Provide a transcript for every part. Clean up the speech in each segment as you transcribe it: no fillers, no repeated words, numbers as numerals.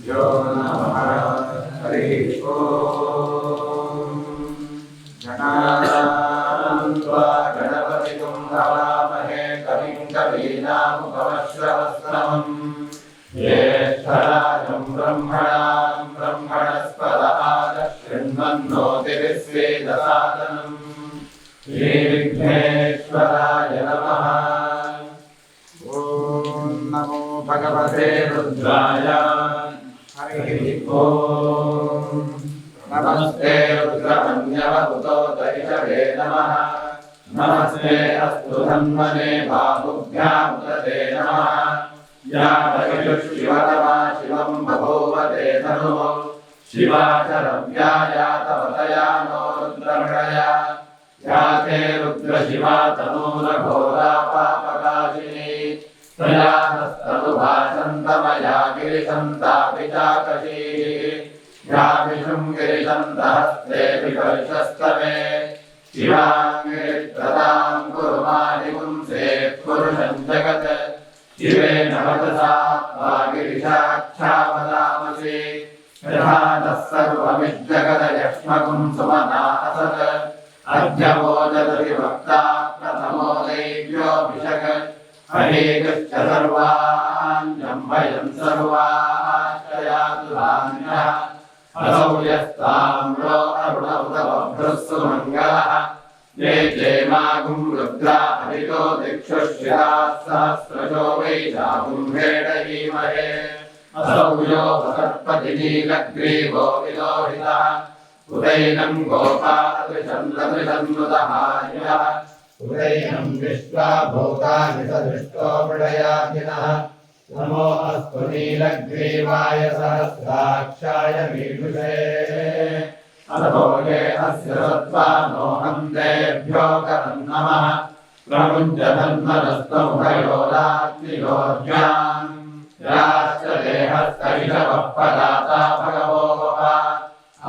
श्रीगुरुभ्यो नमः। हरिः ओम्। गणानां त्वा गणपतिं हवामहे कविं कवीनामुपमश्रवस्तमम् ज्येष्ठराजं ब्रह्मणां ब्रह्मणस्पद आदशृण्वन्नोतिभिस्वेदसादनम् श्रीविघ्नेश्वराय नमः। ॐ नमो भगवते रुद्राय। हरिः ओम्। नमस्ते रुद्रमन्यवभूतोदरिषवे नमः। नमस्ते अस्तु धन्वने बाहुभ्यामुदते नमः। या बहिषुशिवतमा शिवं बभूव ते तनुः शिवाचरव्या यातवतया नो रुद्रमृडया या ते रुद्रशिवा तनूरघोरा पापकाशिनी तया नस्तनुभाषन्तमया गिरिशन्तापिचाकशीः या विशुं गिरिशन्तहस्ते विकर्षस्तवे शिवाङ्गिरित्रतां कुर्मादिपुंसे पुरुषं जगत् शिवेन वचसा त्वा गिरिशाख्यावदामसि यथातः सर्वमिज्जगदयक्ष्मकुं सुमना असत् अद्य वोचति वक्ता प्रथमो दैव्योऽभिषक् अनेकश्च सर्वाण्यं वयं सर्वाश्रयातु धान्यः असौ यस्ताम्रो अरुणौतवभ्रुः सुमङ्गलः ये चेमागुं रुद्रा हरितो दिक्षुश्रिताः सहस्रशो वैशाकुम्भेडहीमहे असौ यो वसर्पतिनीलग्रीवो विलोहितः उदैनं गोपादृशन्दृशन्नुतहार्यः उदैनं विश्वा भूतानि सदृष्टो मृडयाभिनः नमो अस्तु नीलग्रीवाय सहस्राक्षाय मीढुषे अथो ये अस्य सत्त्वानोऽहं तेभ्यो करं नमः प्रमुञ्चतन्मनस्तमुभयोराग्नियोर्जाम् याश्च देहस्तैषवः पदाता भगवो वः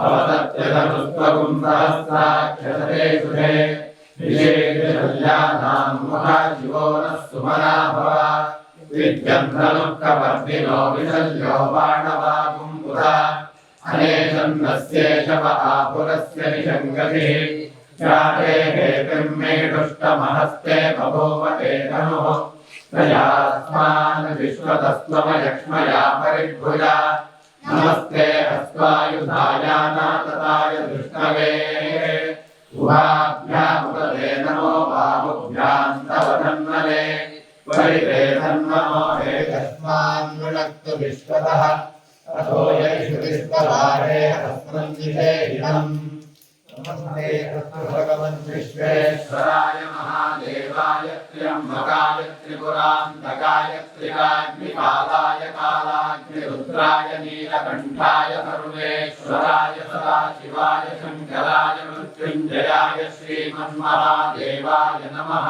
अवतत्यधनुस्त्वगुं सहस्राक्षसते सुधे विशेषशल्यानां मुखा शिवो नः सुमना भव विद्यन्धनुः कपर्दिनो विशल्यो बाणवागुं पुरा अनेशन्नस्येषव आपुरस्य निषङ्गतिः चारेः किर्मेढुष्टमहस्ते बभूव ते धनुः तयास्मान् विश्वतस्त्वमयक्ष्मया परिभुजा नमस्ते अस्त्वायुधायानातताय दृष्टवे उभाभ्यामुपते नमो बाहुभ्यां तव धन्वने परिते धन्वनो एकस्मान् वृणक्तु विश्वतः अथो यैषुतिस्तवारे अस्मन्निषेहिणम् नमस्ते अस्तु भगवन् विश्वेश्वराय महादेवाय त्र्यम्बकाय त्रिपुरान्तकाय त्रिकाग्निकालाय कालाग्निरुद्राय नीलकण्ठाय सर्वेश्वराय सदाशिवाय शङ्कराय मृत्युञ्जयाय श्रीमन्महादेवाय नमः।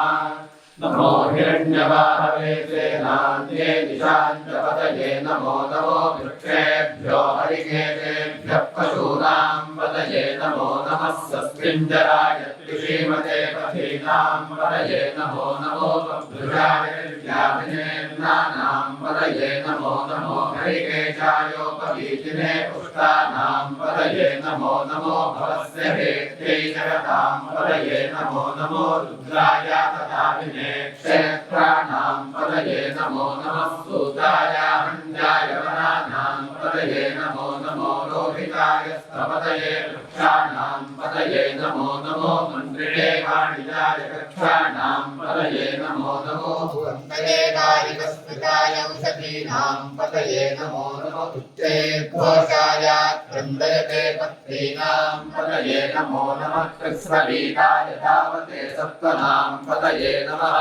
नमो हिरण्यवाहवे सेनान्ये दिशाञ्चपतये नमो नमो वृक्षेभ्यो हरिकेशेभ्यः पशूनां पतये नमो नमः सस्मिञ्जराय श्रीमते पथीनां पतये नमो नमो वृषाय व्यापिनेन्नानां पतये नमो नमो हरिकेशायोपवीतिने पुष्टानां पतये नमो नमो भवस्य हेत्यै जगतां पतये नमो नमो रुद्राय तथाभिने क्षेत्राणां पतये नमो नमः सूताय हञ्जाय वनानां पतये नमो नमो लोहिताय स्तपतये वृक्षाणां पतये नमो नमो मन्त्रिणे वाणिजाय कक्षाणां पतये नमो नमो भुवन्तये गायिकस्मृताय औषधीनां पतये नमो नमो उच्चैर्घोषाय क्रन्दयते पत्नीनां पतये नमो नमः कृत्स्नवीताय धावते सत्त्वनां पतये नमः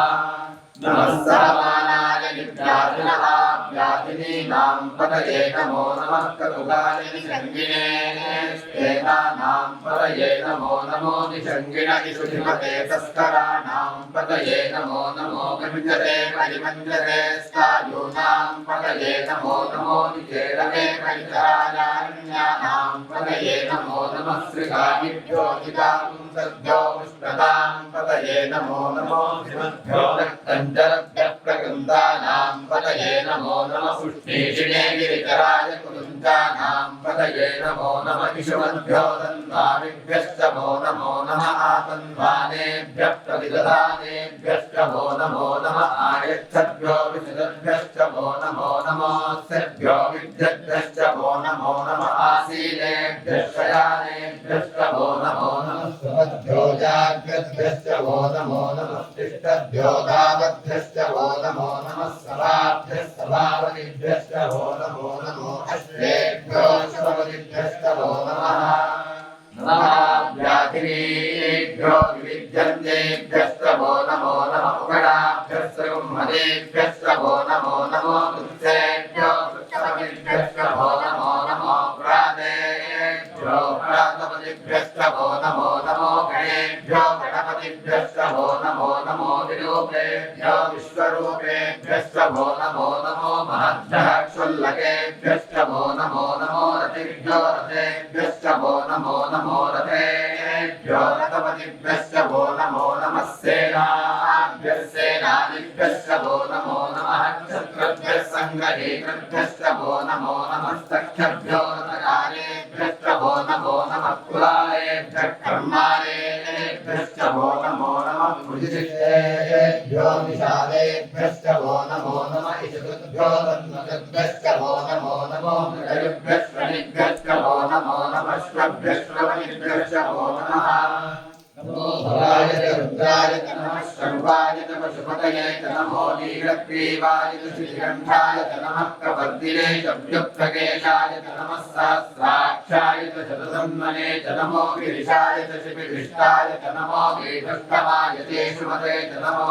नमः समानाय निव्याधिनः व्याधिनीनां पतये नमो नमः कटुकाय निषङ्गिणे स्तेनानां पतये नमो नमो निषङ्गिण इषुधिमते तस्कराणां पतये नमो नमो कञ्जते परिमञ्जते स्थायूनां पतये नमो नमो निकेरवे कञ्जरायारण्यानां पतये नमो नमः श्रीकामिभ्यो हितापुंसभ्यो पुष्पदां पतये नमो नमो श्रीमद्भ्यो रक्तञ्जरभ्यः प्रकृन्दानां पतये नमो नमः पुष्णीषिणे गिरिकराय कुरुन् पञ्चानां पतये नमो नमः इषुमद्भ्यो तन्वामिभ्यश्च वो नमो नमः आतन्वानेभ्यः प्रतिदधानेभ्यश्च वो नमो नमः आयच्छद्भ्यो विशदभ्यश्च वो नमो नमोऽस्तेभ्यो विद्यभ्यश्च वो नमो नमः आसीनेभ्यश्च शयानेभ्यश्च वो नमो नमः सुमद्भ्यो जाग्रद्भ्यश्च वो नमो नमः तिष्ठद्भ्यो धावद्भ्यश्च वो नमो नमः सभाभ्यश्च सभावतिभ्यश्च वो नमो नमो अश्वेभ्यो श्रवतिभ्यश्च वो नमः व्याधिनेभ्यो विविध्यन्तेभ्यश्च वो नमो नमः उगडाभ्यश्च गुम्मदेभ्यश्च वो नमो नमो कृत्सेभ्यो कृत्सवतिभ्यश्च वो नमो नमो प्रातेभ्यो प्रातपतिभ्यश्च वो नमो नमो गणेभ्यो गणपतिभ्यश्च वो नमो नमो विरूपेभ्यो विश्वरूपेभ्यश्च वो नमो नमो महद्भ्यः क्षुल्लकेभ्यश्च वो नमो नमो रतिभ्यो रथेभ्यश्च वो नमो नमो रथेभ्यो रथपतिभ्यश्च वो नमो नमः सेनाभ्यः सेनानिभ्यश्च वो नमो नमः क्षत्रभ्यः सङ्गहेतृभ्यश्च वो नमो नमः सख्यभ्यो रथकारेभ्यश्च वो नमो नमः कुलालेभ्यः कर्मालेभ्यश्च वो नमो नमः भुजिष्ठेभ्यो विशालेभ्यश्च वो नमो नमः इषुभ्यो तन्मगद्भ्यश्च वो नमो नमो मृगयुभ्यश्च निभ्यश्च वो नमो नमः श्वभ्यश्च वनिभ्यश्च वो नमः नमो भवाय रुद्राय नमः शर्वाय नमः पशुपतये नमो नीलग्रीवाय श्रीकण्ठाय नमः कवर्दिने व्युक्तकेशाय नमः सहस्राक्षाय शतसन्मने नमो गिरिशाय शिपिविष्टाय नमो वेदस्तमाय तेषुमते नमो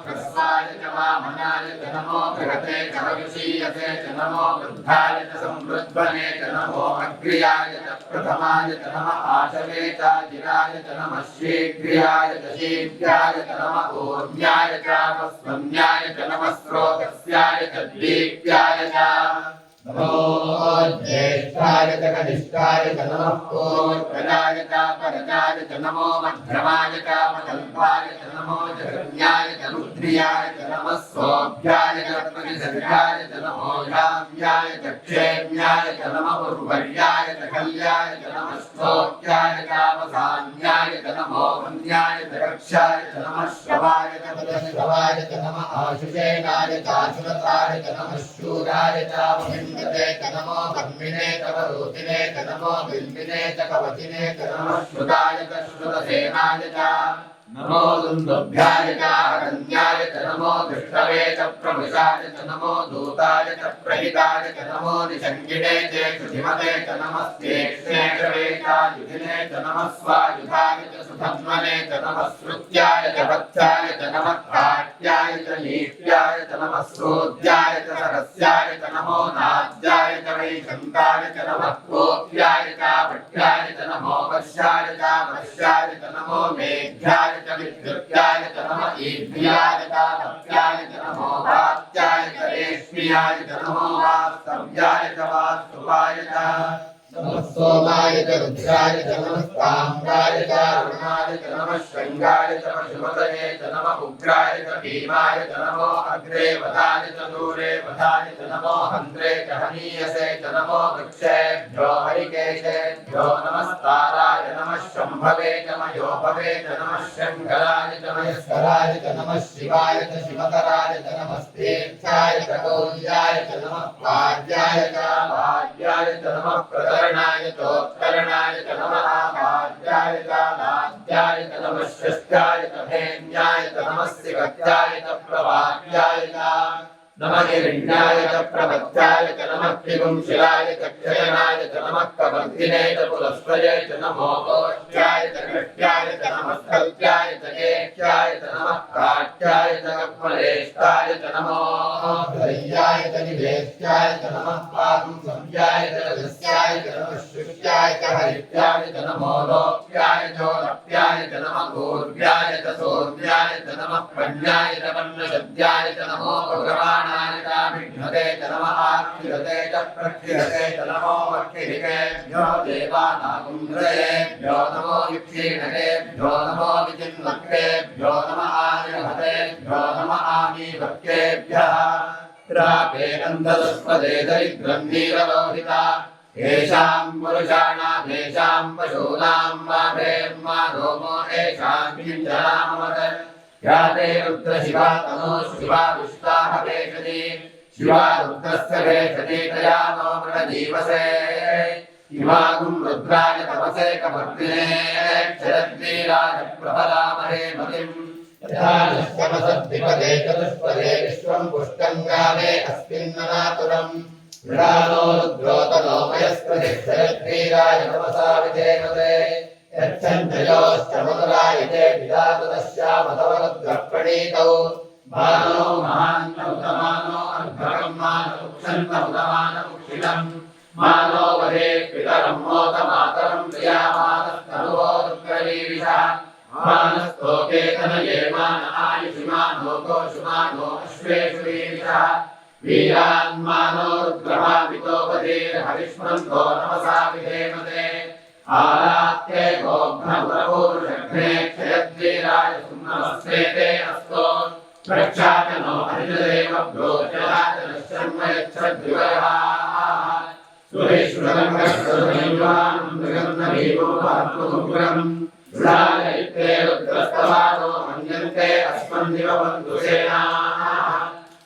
ह्रस्वाय च वामनाय नमो बृहते च भविषीयते नमो वृद्धाय च संवृद्ध्वने नमो अग्र्याय च प्रथमाय नमः आशवेताजिराय नमः शीघ्र्याय च शीघ्राय च नमः ऊर्ध्याय च वस्वन्याय च नमः स्रोतस्याय च दीप्याय च नमो ज्येष्ठाय च कनिष्ठाय च नमः पूर्वजाय च परजाय च नमो मध्यमाय च मकल्पाय च नमो जगन्याय च रुद्रियाय च नमः सोऽभ्याय च प्रतिसर्गाय च नमो याम्याय च क्षेम्याय च नमः उर्वर्याय च कल्याय च नमः स्तोक्याय च वसान्याय च नमो वन्द्याय च रक्षाय च नमः श्रवाय च पदश्रवाय च नमः आशुषेणाय च आशुरताय च नमः शूराय च वहिन्दते च नमो कर्मिणे च वरूतिने च नमो बिल्बिने च कवचिने च नमः श्रुताय च श्रुतसेनाय च नमो दुन्दुभ्याय च अगन्याय च नमो दृष्टवे च प्रभुषाय च नमो दूताय च प्रहिताय च नमो निषङ्गिणे च शुचिमते च नमस्तेष्णे च युधिने च नमः स्वायुधाय च सुधन्वने च नमः श्रुत्याय च वत्साय च नमः काट्याय च लीप्याय च नमः श्रोत्याय च सरस्याय च नमो नाद्याय च वैशन्ताय च नमः कोप्याय च भट्याय च नमो वर्षाय च वर्ष्याय च नमो मेघ्याय च विद्युत्याय च नमः ईभ्याय च तप्याय च नमो वात्याय च रेष्म्याय च नमो वास्तव्याय च वास्तुवाय च नमः सोमाय च रुद्राय च नमः ताम्राय च अरुणाय च नमः शृङ्गाय च पशुपतये च नमः उग्राय च भीमाय च नमो अग्रे वधाय च दूरे वधाय च नमो हन्त्रे च हनीयसे च नमो वृक्षेभ्यो हरिकेशेभ्यो नमस्ताराय नमः शम्भवे च मयोभवे च नमः शङ्कराय च मयस्कराय च नमः शिवाय च शिवतराय च नमस्तेक्षाय च गौर्याय च नमः वाद्याय च वाद्याय च नमः प्रकरणाय चोत्करणाय च नमः वाद्याय च नाद्याय च नमः षष्ठाय च भेन्याय च नमः सिगत्याय च प्रवाद्याय च नमः हिरण्याय च प्रबद्धाय च नमः त्रिगुंशिलाय च क्षयनाय च नमः कवर्धिने च पुलस्त्वये च नमो गोष्ट्याय च कृष्ट्याय च नमः स्कल्प्याय च केक्ष्याय च नमः काट्याय च कक्मलेष्टाय च नमो हृदयाय च निवेष्ट्याय च नमः पादुसंज्ञाय च रजस्याय च नमः शुक्त्याय च हरित्याय च नमो लोप्याय चोलप्याय च नमः गूर्व्याय च सोर्व्याय च नमः पण्याय च पन्नशद्याय च नमो भगवान् विघ्नते च नमः आक्षिरते च प्रक्षिरते च नमो वक्षिरिकेभ्यो देवानागुन्द्रयेभ्यो नमो विक्षीणकेभ्यो नमो विचिन्वक्रेभ्यो नमः आनिर्हतेभ्यो नमः आमीभक्तेभ्यः रापे अन्धस्पदे दरिद्रं नीललोहिता येषां पुरुषाणामेषां पशूनां माभेर्मा रोमो येषां किञ्चनामवत् या ते रुद्रशिवा तनो शिवा विष्टाः भेषति शिवा रुद्रस्य भेषति तया नो मृगजीवसे इमागुं रुद्राय तपसे कपर्दिने क्षरद्वीराय प्रभरामहे मतिम् यथा नश्यमसद्विपदे चतुष्पदे विश्वं पुष्टं गावे अस्मिन्ननातुरम् विडानो रुद्रोतनो मयस्पति क्षरद्वीराय तपसा विधेमते यच्छन्तयोश्च मधुरायते विधातु तस्यामतवरुद्रप्रणीतौ मानो महान्तमुदमानो अर्भकं मानमुक्षन्तमुदमानमुक्षिणम् मानो वधे पितरं मोदमातरं प्रियामानस्तनुवो रुद्रवीरिषः मानस्तोके तनये मान आयुषिमानो कोशुमानो अश्वेषु वीरिषः वीरान्मानो रुद्रभावितोपधीर्हविष्मन्तो नमसा विधेमते आरात्ये गोघ्नपुरपूरुषघ्ने क्षयद्वीराय सुनमस्ते अस्तो प्रक्षाचनो हरिदेवभ्यो जलाचलशर्म यच्छद्विवयः सुरेश्वरङ्गस्वरैवान् मृगन्नभीमोपात्ममुग्रम् जुडालयित्रे रुद्रस्तवादो मन्यन्ते अस्मन्निव बन्धुसेनाः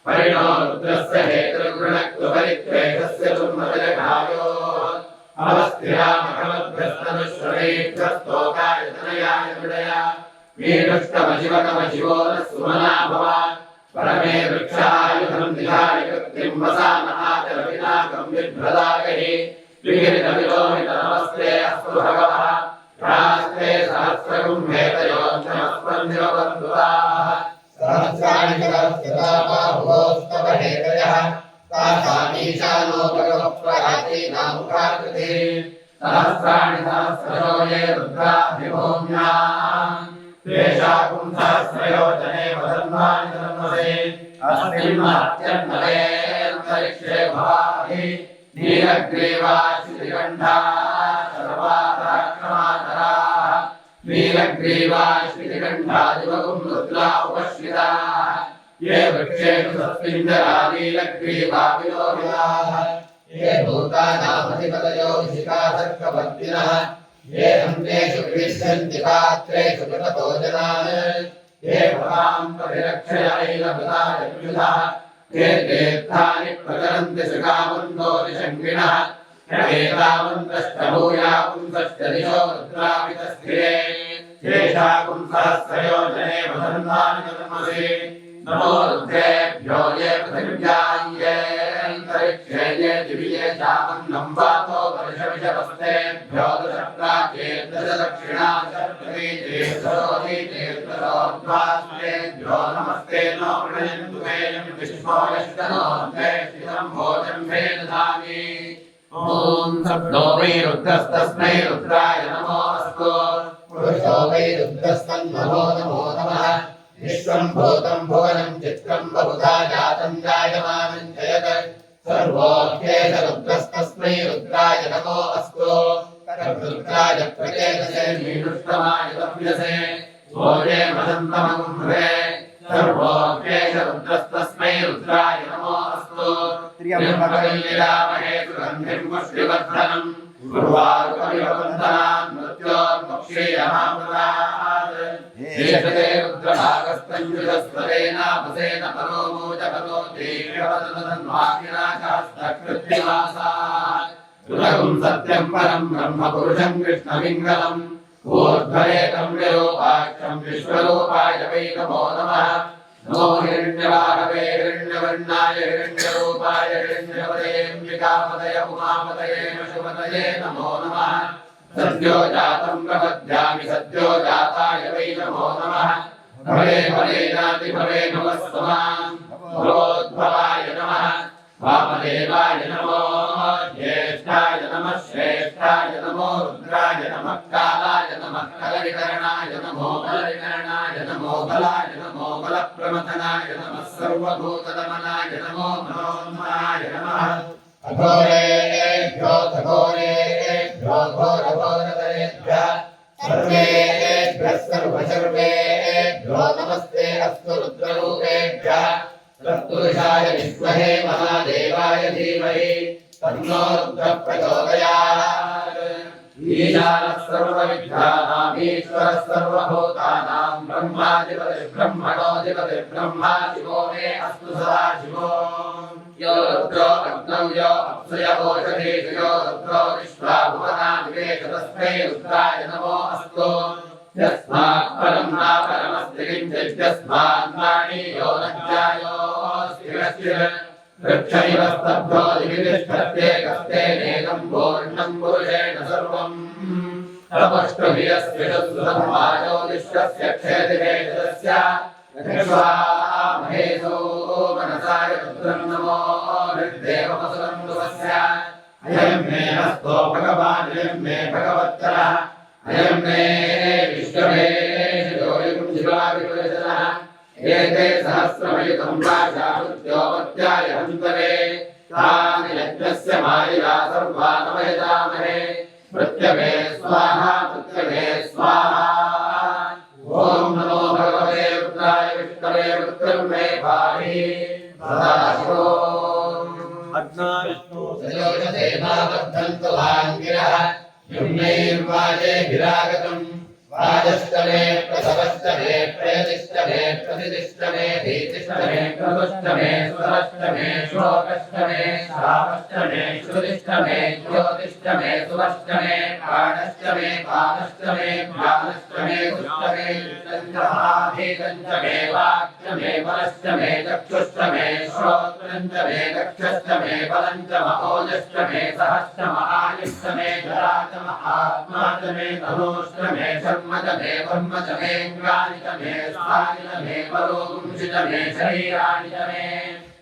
परिणो रुद्रस्य हेतुर्गुणक्वपरित्रेषस्य दुर्मदलघायोः अवस्थिरामखमद्भ्यस्तनुश्रवेभ्यस्तोकायतनयाय विडया वीरुष्टमशिवकमशिवो न सुमना भव परमे वृक्षायुधं निधाय कृत्रिं वसानहाचलविनाकं विभ्रदागहि विगिरितविलोहितनमस्ते अस्तु भगवः रास्ते सहस्रकुम्भेतयोऽन्यमस्मन्निव बन्धुताः सहस्राणि सहस्रदाबाहुवोस्तव हेतयः तासामीशानो भगवः प्राचीनामुखाकृतिः सहस्राणि सहस्रयो ये रुद्राभिभूम्याम् तेषाकुं सहस्रयोजने वदन्वानि धर्मसे अस्मिन्महत्यन्नले अन्तरिक्षे भवाहि नीलग्रीवाश्रिकण्ठाः सर्वापराक्रमातराः नीलग्रीवाश्रिकण्ठादिवगुं रुद्रा उपश्रिताः ये वृक्षेषु सस्मिञ्जरा नीलग्रीवा विलोहिताः ये भूतानामधिपतयो शिखासर्कवर्तिनः ये अन्तेषु गृह्यन्ति पात्रेषु पिबतो जनान् ये भवां परिरक्षयैलभृतायुधः ये तीर्थानि प्रचरन्ति सुखामन्दोरिशङ्किणः एतावन्तश्च भूयापुंसश्च दिशो रुद्रापितस्थिरे येषाकुं सहस्रयोजने वदन्वानि धर्मसे नमो रुद्रेभ्यो ये पृथिव्यां अन्तरिक्षे ये दिव्ये चामन्नं वातो वर्षविषवस्तेभ्यो दशप्राचेर्दशदक्षिणाचर्पतीतीर्थरोधीतीर्थरोद्वास्तेभ्यो नमस्ते नो प्रणयन्तु वेयं विष्णो यष्टनो श्रितं भोजं मे ददामि ॐ सप्तो वै रुद्रस्तस्मै रुद्राय नमो अस्तु पुरुषो वै रुद्रस्तन्नमो नमो नमः विश्वं भूतं भुवनं चित्रं बहुधा जातं जायमानं च यत् सर्वोऽप्येष रुद्रस्तस्मै रुद्राय नमो अस्तु तद्रुद्राय प्रचेतसे मीनुष्टमाय तप्यसे भोजे मदन्तमगुम्भवे सर्वोऽप्येष रुद्रस्तस्मै रुद्राय नमो अस्तु त्र्यम्बकं सुगन्धिं पुष्टिवर्धनम् उर्वारुकमिव बन्धनान् मृत्योर्मुक्षीयमामृतात् येषते रुद्रभागस्तञ्जुषस्वरेणापसेन परो मोचपतो देव्यवदनन्वाकिनाशास्तकृत्तिवासात् सुलगुं सत्यं परं ब्रह्मपुरुषं कृष्णपिङ्गलम् ऊर्ध्वरेतं विरूपाक्षं विश्वरूपाय वै नमो नमः नमो हिरण्यवाहवे हिरण्यवर्णाय हिरण्यरूपाय हिरण्यवदेऽम्बिकापतये उमापतये पशुपतये नमो नमः सद्यो जातं प्रपद्यामि सद्यो जाताय वै नमो नमः भवे भवेनाति भवे नमस्त्वमां भवोद्भवाय नमः वामदेवाय नमो ज्येष्ठाय नमः श्रेष्ठाय नमो रुद्राय नमः कालाय नमः कलविकरणाय नमो बलविकरणाय नमो बलाय नमो बलप्रमथनाय नमः सर्वभूतदमनाय नमो मनोन्मनाय नमः अघोरेभ्यो घोरेभ्यो घोरघोरतरेभ्यः सर्वेभ्यः सर्वसर्वेभ्यो नमस्ते अस्तु रुद्ररूपेभ्यः तत्पुरुषाय विद्महे महादेवाय धीमहि तन्नो रुद्रः प्रचोदयात्। ईशानः सर्वविद्यानाम् ईश्वरः सर्वभूतानां ब्रह्माधिपतिर्ब्रह्मणोऽधिपतिर्ब्रह्मा शिवो मे अस्तु सदा शिवो। यो रुद्रो अग्नौ यो अप्सुयवोषधीषु यो रुद्रो विश्वा भुवनादिवेश तस्मै रुद्राय नमो अस्तु। यस्मात् परं नापरमस्ति किञ्चित् वाणीयो न ज्ञायोऽस्ति वृक्षैव स्तब्धो दिवितिष्ठत्येकस्तेनेकं पूर्णं पुरुषेण सर्वम् तपष्टभियस्विषुसंवायो विश्वस्य क्षेतिवेशस्य महेशो मनसाय रुद्रं नमो निर्देवमसुरं दुवस्य अयं मे हस्तो भगवान् अयं मे भगवत्तरः अयं मे विश्वमे शिरोयुं शिवाविपुरुषः एते सहस्रमयुतं वाचाहुत्योपत्याय हन्तवे तानि यज्ञस्य मायया सर्वा नमयजामहे मृत्यवे स्वाहा मृत्यवे स्वाहा। ॐ नमो भगवते रुद्राय विष्णवे रुद्रं मे पाहि सदाशिवो सयोजसेनाबद्धन्तु वाङ्गिरः युम्नैर्वाजेभिरागतम् वाजस्तमे प्रसवस्तमे प्रयतिष्ठमे प्रतिष्ठमे भीतिष्ठमे क्रतुष्ठमे सुरष्टमे शोकष्टमे शापष्टमे श्रुतिष्ठमे ज्योतिष्ठमे सुवष्टमे प्राणष्टमे पानष्टमे ज्ञानष्टमे दुष्टमे पञ्चमे वाक्यमे वरष्टमे चक्षुष्टमे श्रोत्रञ्चमे दक्षष्टमे बलञ्चमहोजष्टमे सहस्रमहायुष्टमे जराचमहात्माचमे तनोष्टमे कर्मचमे ब्रह्मचमे ज्ञानिचमे स्थानिचमे परोपुंसिचमे शरीरानिचमे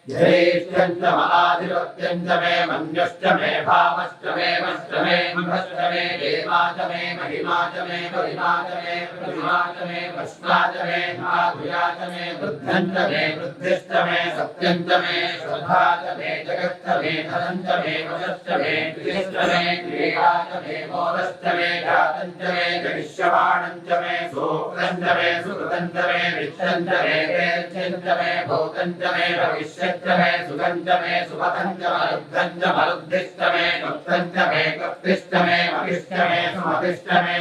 ज्येष्ठञ्चमाधिपत्यञ्चमे मन्युष्टमे भावष्टमे मष्टमे मभष्टमे देवाचमे महिमाचमे परिमाचमे प्रतिमाचमे प्रश्नाचमे माधुयाचमे वृद्धञ्चमे वृद्धिष्टमे सत्यञ्चमे श्रद्धाचमे जगत्तमे धनञ्चमे वशश्चमे कृतिष्टमे क्रीडाचमे मोदश्चमे जातञ्चमे जनिष्यमाणञ्चमे सूक्तञ्चमे सुकृतञ्चमे विच्छञ्चमे तेच्छञ्चमे भूतञ्चमे भविष्य मे सुगंजमे सुपतंजमरुद्धंजमरुद्धिष्टमे गुप्तंजमे गुप्तिष्टमे मगिष्टमे सुमतिष्टमे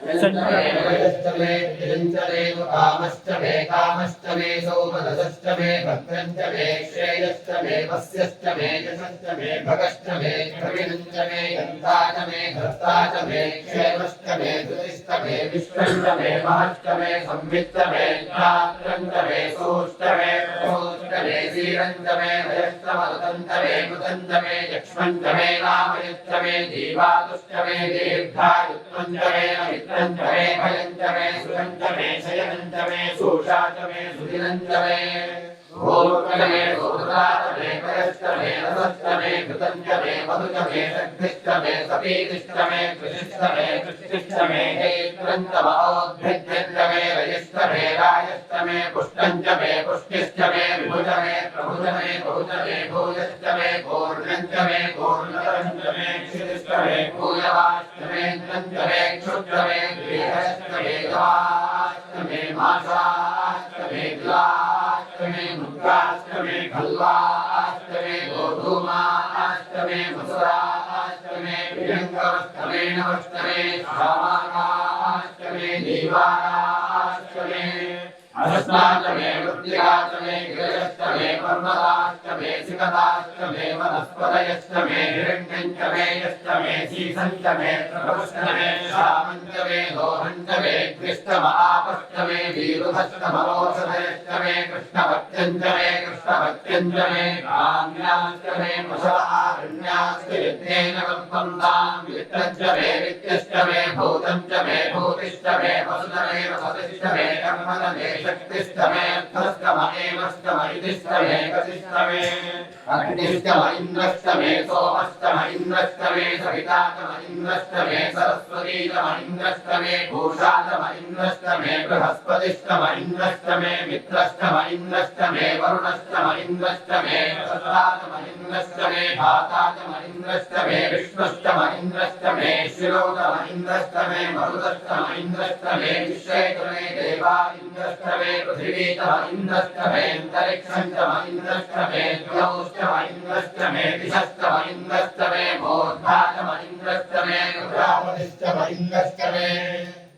संजमे तिरंजमे कामष्टमे कामष्टमे सौमनसष्टमे भद्रंजमे श्रेयष्टमे वस्यष्टमे यशष्टमे भगष्टमे कविनंजमे यन्ताचमे धर्ताचमे क्षेमष्टमे धृतिष्टमे विष्णुष्टमे महष्टमे संवित्तमे त्रात्रंजमे सोष्टमे प्रभोष्टमे सीरंजमे भयष्टमरुतंजमे मृतंजमे यक्ष्मंजमे नामयुष्टमे जीवातुष्टमे दीर्घायुत्वंजमे पंचमे भयंचमे सुगंचमे शयनंचमे सुषाचमे सुदिनंचमे भूर्कमे भूर्राचमे परष्टमे रसष्टमे कृतंचमे मधुचमे शक्तिष्टमे सपीतिष्टमे कृषिष्टमे कृष्टिष्टमे हेत्रंचमोद्भिद्यंचमे रयिष्टमे रायष्टमे पुष्टंचमे पुष्टिष्टमे विभुजमे प्रभुजमे बहुजमे भूयष्टमे पूर्णंचमे पूर्णतरंचमे क्षितिष्टमे भूयवाष्टमे त्रंचमे क्षुद्रमे गृहष्टमे गवाष्टमे मासाष्टमे द्वाष्टमे मुद्राष्टमे खल्वाष्टमे गोधूमाष्टमे मसुराष्टमे प्रियङ्कराष्टमे नवष्टमे श्यामाकाष्टमे दीवानाष्टमे अष्टाष्टमे मृत्तिकाष्टमे गिरयष्टमे पर्वताष्टमे सिकताष्टमे वनस्पतयष्टमे हिरण्यञ्चमे यष्टमे शीसञ्चमे प्रभुष्टमे श्यामञ्चमे लोहञ्चमे कृष्णमापष्टमे वीरुभष्टमरोषधयष्टमे कृष्णभक्त्यञ्चमे कृष्णभक्त्यञ्चमे काम्याष्टमे मशलारण्याष्ट यज्ञेन कल्पन्तां वित्तञ्चमे वित्त्यष्टमे भूतञ्चमे भूतिष्टमे वसुधमे वसतिष्टमे कर्मणमे शक्तिष्टमे अर्थस्तमहेमष्टम इतिष्टमे कतिष्टमे अग्निष्टम इन्द्रष्टमे सोमष्टम महीन्द्रष्टमे सविता च महीन्द्रष्टमे सरस्वती च महीन्द्रष्टमे भूषा च महीन्द्रष्टमे बृहस्पतिश्च महीन्द्रष्टमे मित्रश्च महीन्द्रष्टमे वरुणश्च महीन्द्रष्टमे सत्ता च महीन्द्रष्टमे धाता च महीन्द्रष्टमे विष्णुश्च महीन्द्रष्टमे शिरो च महीन्द्रष्टमे मरुतश्च महीन्द्रष्टमे विश्वे च मे देवा इन्द्रष्टमे पृथिवी च महीन्द्रष्टमे अंतरिक्षं च महीन्द्रष्टमे द्यौश्च महीन्द्रष्टमे दिशश्च महीन्द्रष्टमे मूर्धा च महीन्द्रष्टमे प्रजापतिश्च महीन्द्रष्टमे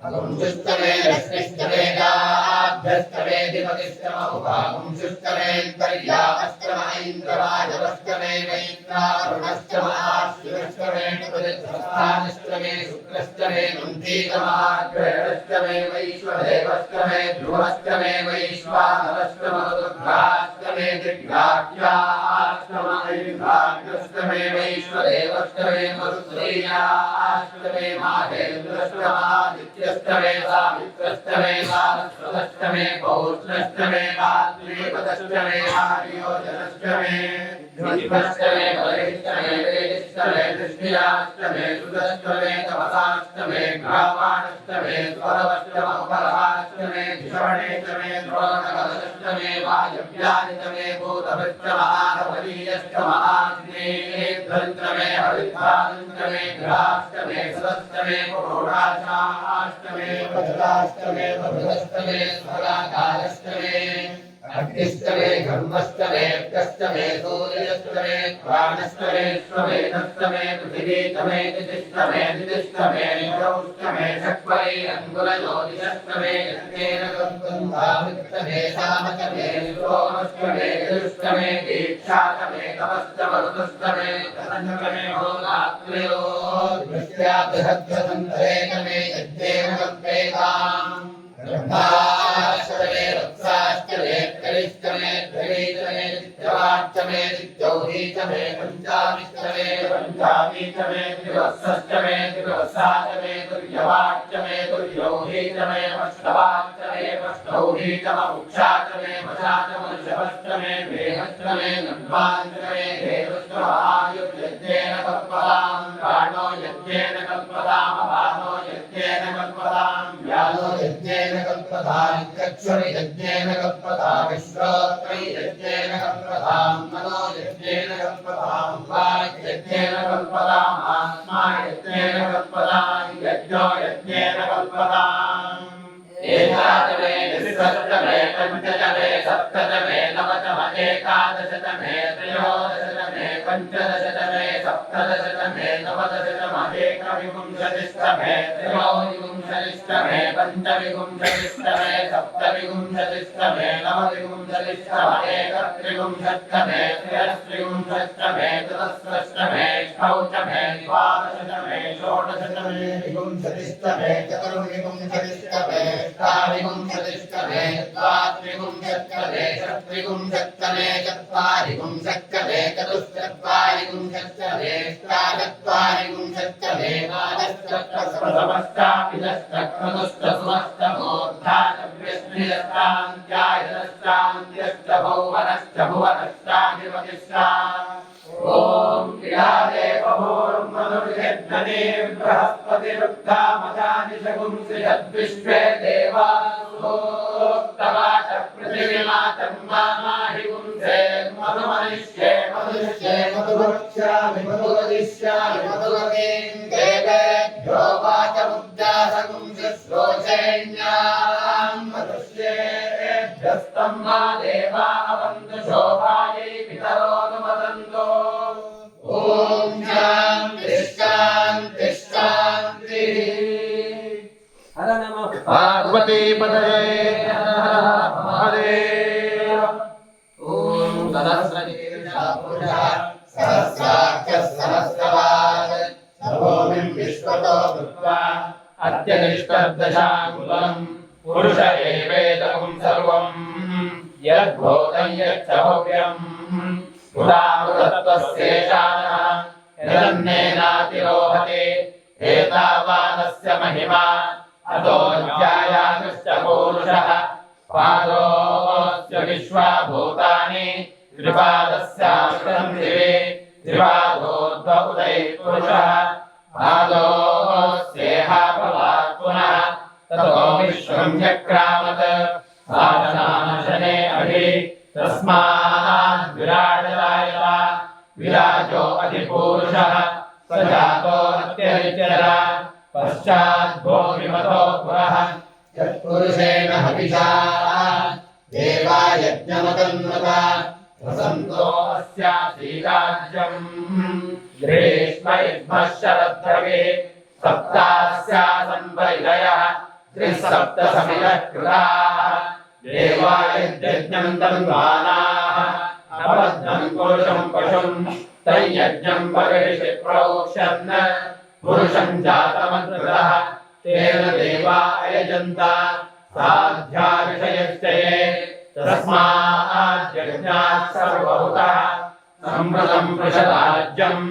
अगुंशुष्टमे रश्मिष्टमे गाभ्यष्टमे दिपतिष्टम उपागुंशुष्टमे पर्यावष्टम ऐन्द्रवायवष्टमे वैत्रावरुणष्टमाश्विष्टमे प्रतिष्ठानष्टमे शुक्रष्टमे कुन्तीतमाग्रहणष्टमे वैश्वदेवष्टमे ध्रुवष्टमे वैश्वानरष्टमरुद्राष्टमे दिग्राह्याष्टम ऐन्द्राग्रष्टमे वैश्वदेवष्टमे मरुद्रीयाष्टमे माहेन्द्रष्टमादित्यष्टमे सावित्रष्टमे सारस्वतष्टमे पौष्णष्टमे भाद्रीपदष्टमे आर्योजनष्टमे द्विपष्टमे बलिष्टमे वेदिष्टमे दृष्टियाष्टमे सुदष्टमे तपसाष्टमे ग्रावाणष्टमे स्वरवष्टम उपरहाष्टमे धिषवणेष्टमे द्रोणकलशष्टमे वायव्यानितमे भूतभृष्टमहारवलीयष्टम आग्नेयध्वन्तमे हरिद्रादन्तमे ग्राष्टमे सदष्टमे पुरोडाशाष्टमे वज्राष्टमे वृहदष्टमे स्वराकालष्टमे अग्निष्टमे घर्मष्टमे अप्यष्टमे सूर्यष्टमे प्राणष्टमे श्वमेधष्टमे पृथिवीष्टमे दितिष्टमे दितिष्टमे निजौष्टमे शक्वरे अंगुलज्योतिषष्टमे यज्ञेन गन्धामिष्टमे सामष्टमे सोमष्टमे यजुष्टमे दीक्षाष्टमे तपष्टमे ऋतुष्टमे होरात्र्यो दृष्ट्या बृहद्रसन्तरेकमे यज्ञेन गन्धेताम् ब्रह्माष्टमे वत्साष्टमे कलिष्टमे ध्वरीष्टमे नित्यवाष्टमे नित्यौहीष्टमे पञ्चामीष्टमे पञ्चामीष्टमे त्रिवत्सष्टमे त्रिवत्साष्टमे तुर्यवाष्टमे तुर्यौहीष्टमे अष्टवाष्टमे अष्टौहीष्टममुक्षाष्टमे मशाष्टमनुषभष्टमे वेहष्टमे नन्वाष्टमे देवष्टमायुर्यज्ञेन कल्पतां प्राणो यज्ञेन कल्पताम् अपानो यज्ञेन कल्पताम् व्यानो यज्ञेन कल्पतां चक्षुर् यज्ञेन कल्पतां विश्रोत्रै यज्ञेन कल्पतां मनो यज्ञेन कल्पतां वाक् यज्ञेन कल्पतां आत्मा यज्ञेन कल्पतां यज्ञो यज्ञेन कल्पताम् एकादशमे द्विसप्तमे पञ्चदशमे सप्तदशमे नवदशमे एकादशतमे त्रयोदशतमे पञ्चदशतमे सप्तदशतमे नवदशतमे एकविंशतिष्टमे त्रयोविंशतिष्टमे पञ्चविंशतिष्टमे सप्तविंशतिष्टमे नवविंशतिष्टमे एकत्रिंशत्तमे त्रयस्त्रिंशत्तमे चतुस्रष्टमे षष्ठमे द्वादशतमे षोडशतमे विंशतिष्टमे चतुर्विंशतिष्टमे अष्टाविंशतिष्टमे द्वात्रिंशत्तमे षट्त्रिंशत्तमे चत्वारिंशत्तमे चतुश्चत्वारिंशत्तमे अष्टाचत्वारिंशत्तमे द्वादशत्वारिंशत्तमे ओम क्रियादेव भूर्मनुर्यद्धने बृहस्पतिरुक्ता मदानि शगुंसयद्विश्वे देवासुक्तवाच पृथिवीमातं माहि गुंसे मधुमनिष्ये मधुष्ये मधुभक्ष्यामि मधुवदिष्यामि मधुवदें देवेभ्यो वाचमुद्यासगुंसश्रोचेण्यां मधुष्येभ्यस्तं मा देवा अवन्तु शोभायै पितरोऽनुमदन्तो ओम शांति शांति शांति। हर नमः पार्वती पतये हर हर महादेव। ओम सहस्रशीर्षा पुरुषः सहस्राक्षः सहस्रपाद सर्वोऽमिं विश्वतो भूत्वा अत्यनिष्टदशाङ्गुलम् पुरुष एवेदं सर्वं यद्भूतं यच्च भव्यम् पुरामृतत्वस्येषानः यदन्नेनातिरोहते एतावानस्य महिमा अतो ध्यायानुश्च पूरुषः पादोऽस्य विश्वा भूतानि त्रिपादस्यामृतं दिवे दिवादोर्ध्व उदयपुरुषः पादोऽस्येह भवात् पुनः ततो विश्वं चक्रामत् साधनाशने अभि तस्मात् विराजरायत विराजो अधिपुरुषः स जातो अत्यरिचर पश्चात् भूमिमतो पुरः यत्पुरुषेण हविषा देवा यज्ञमतन्वता वसन्तो अस्यासीराज्यम् ग्रीष्मयुग्मः शरद्धवे सप्तास्यासन् परिधयः त्रिसप्तसमितः कृताः देवा यज्ञम् तन्वानाः अबद्धम् पुरुषम् पशुम् तयज्ञम् बर्हिषि प्रोक्षन् पुरुषम् जातमकृतः तेन देवा अयजन्त साध्या विषयश्चये तस्माद्यज्ञात् सर्वभूतः सम्प्रदम् पृषदाज्यम्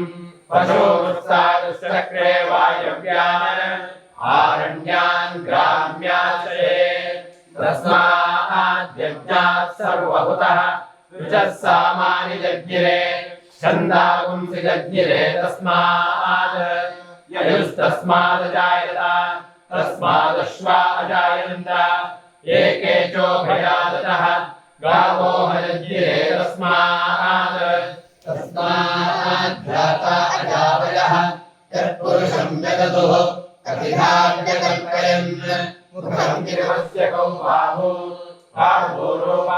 पशुवृत्सादुश्चक्रे वायव्यान् आरण्यान् ग्राम्याश्रये तस्माद्यज्ञात् सर्वभूतः ऋचः सामानि जज्ञिरे छन्दागुंसि जज्ञिरे तस्माद् ययुस्तस्मादजायत तस्मादश्वा अजायन्त एके चोभयादतः गावो हयज्ञिरे तस्माद्भ्राता अजावयः यत्पुरुषं जगतुः अतिधाव्यकल्पयन् मुखं गिरवस्य कौ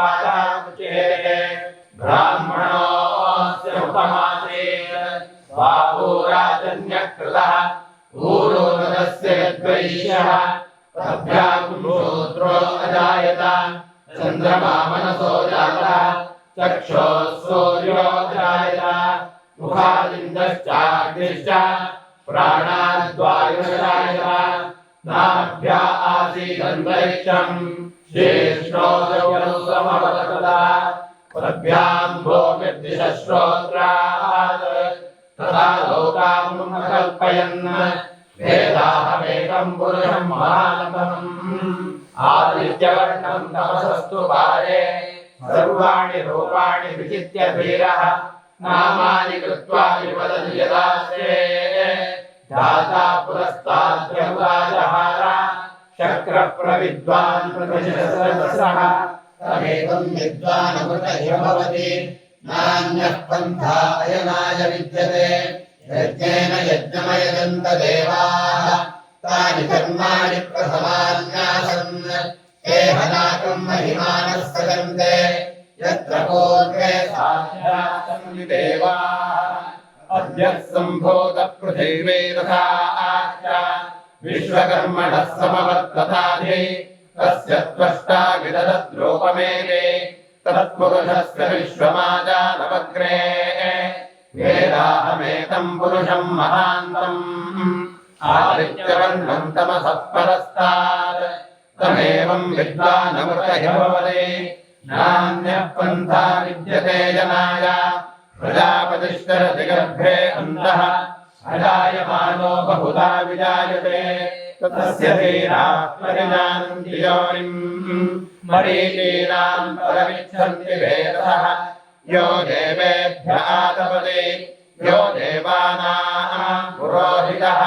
बाहुरूपादामुचेते ब्राह्मणोऽस्य मुखमासीत् बाहुराजन्यकृतः ऊरोदस्य यद्वैश्यः तभ्याम् शूद्रो अजायत चन्द्रमा मनसो जातः चक्षुः सूर्यो जायत मुखादिन्द्रश्चाग्निश्च प्राणाद्वायुर्जायत नाभ्या आसीदन्तरिक्षम् शीर्ष्णोदयसमवतकदा पद्भ्याम् भूमिर्दिशश्रोत्रात् तथा लोकामुपकल्पयन् वेदाहमेकम् पुरुषम् महानतम् आदित्यवर्णम् तमसस्तु पारे सर्वाणि रूपाणि विचित्य धीरः नामानि कृत्वा विवदति यदास्ते दाता पुरस्ताद्यमुदाजहार शक्रप्रविद्वान् प्रतिशतसहस्रः तमेकम् विद्वानमृत इव भवति नान्यः पन्था अयनाय विद्यते यज्ञेन यज्ञमयजन्त देवाः तानि कर्माणि प्रथमान्यासन् ते हनाकम् महिमानः सजन्ते यत्र पूर्वे साध्यासन् देवाः अद्य सम्भूतः पृथिवी तथा विश्वकर्मणः समवर्तताधि तस्य त्वष्टा विदधद्रूपमेवे तत्पुरुषस्य विश्वमाजानवग्रे वेदाहमेतम् पुरुषम् महान्तम् आदित्यवर्णम् तमसः परस्तात् तमेवम् विद्वानमृत हि भवति नान्यः पन्था विद्यते जनाय प्रजापतिश्चरति गर्भे अन्तः अजायमानो बहुधा विजायते तस्य धीराः परिजानन्ति योनिम् मरीचीनाम् परमिच्छन्ति वेदः यो देवेभ्य आतपते यो देवानाम् पुरोहितः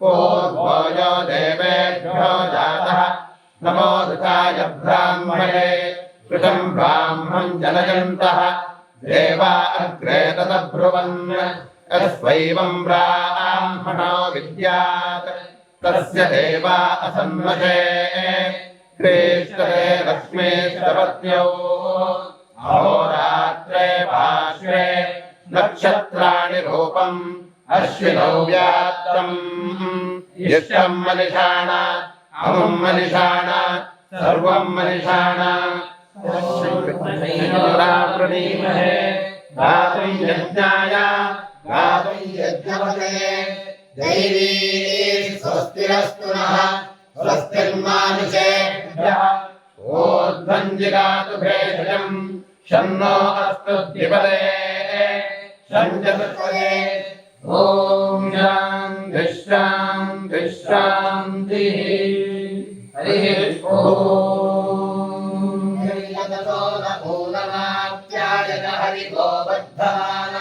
पूर्वो यो देवेभ्यो जातः नमो ऋताय ब्राह्मणे कृतम् ब्राह्मम् जनयन्तः देवा अग्रे तदब्रुवन् अस्वैवम् ब्राह्मणो विद्यात् तस्य देवा असन्मषे क्रेष्टरे लक्ष्मीस्तपत्न्यौ अहोरात्रे पार्श्वे नक्षत्राणि रूपम् अश्विनौ व्याप्तम् इष्टम् मनिषाण अमुम् मनिषाण सर्वम् मनिषाण प्रणीमहे गातुम् यज्ञाय गातुम् यज्ञपते दैवी स्वस्तिरस्तु नः स्वस्तिर्मानुषेभ्यः ऊर्ध्वञ्जिगातु भेषजम् शन्नो अस्तु द्विपदे शञ्चतुष्पदे ॐ शान्तिः शान्तिः शान्तिः हरिः ॐ हरितो न पूर्णमाप्यायत हरितो बद्धमानः